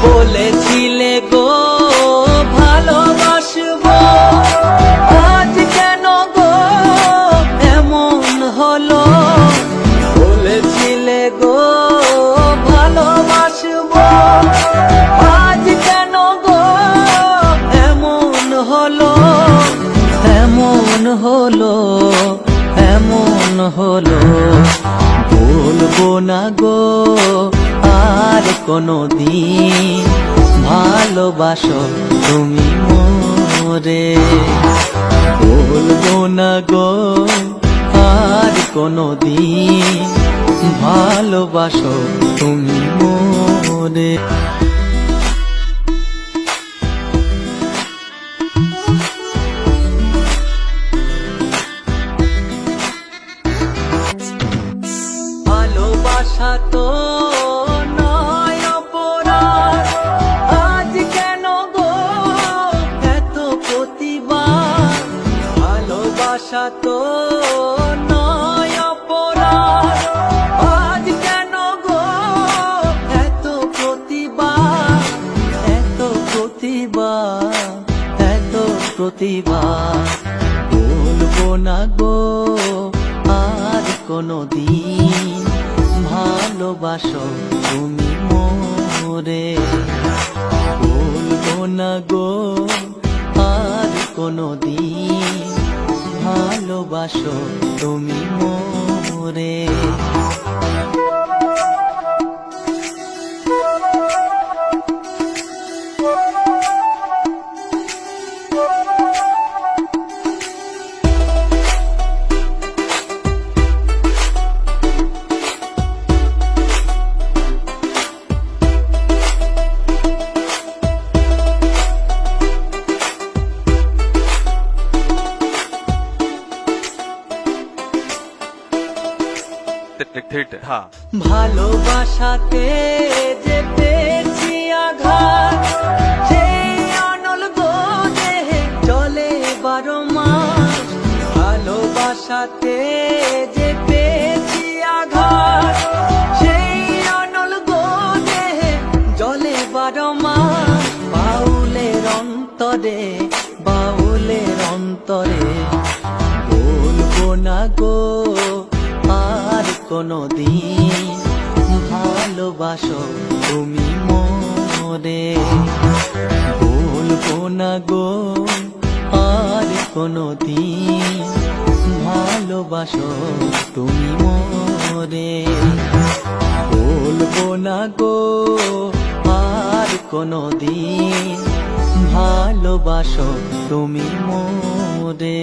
বলেছিলে গো ভালোবাসবো, আজ কেন গো এমন হলো? বলেছিলে গো ভালোবাসবো, আজ কেন গো এমন হলো? এমন হলো, এমন হলো। বলবো না গো আর কোনদিন ভালোবাসো তুমি মোরে। বলবো না গো আর কোনদিন ভালোবাসো তুমি মোরে। ভালোবাসা তো নয় অপরাধ, আজ কেন গো এত প্রতিবাদ? ভালোবাসা তো নয় অপরাধ, আজ কেন গো এত প্রতিবাদ? এত প্রতিবাদ, এত প্রতিবাদ। বলবো না গো আর কোনদিন ভালোবাসো তুমি মোরে। বলবো না গো আর কোনদিন ভালোবাসো তুমি মোরে। ভালোবাসাতে যে পেয়েছি আঘাত, সেই অনল গো দেহে চলে 12 মাস। ভালোবাসাতে যে পেয়েছি আঘাত, সেই অনল গো দেহে জলে 12 মাস। বাউলের অন্তরে, বাউলের অন্তরে বলবো না গো আর কোনদিন ভালোবাসো তুমি মোরে। বলবো না গো আর কোনদিন ভালোবাসো তুমি মোরে। বলবো না গো আর কোনদিন ভালোবাসো তুমি মোরে।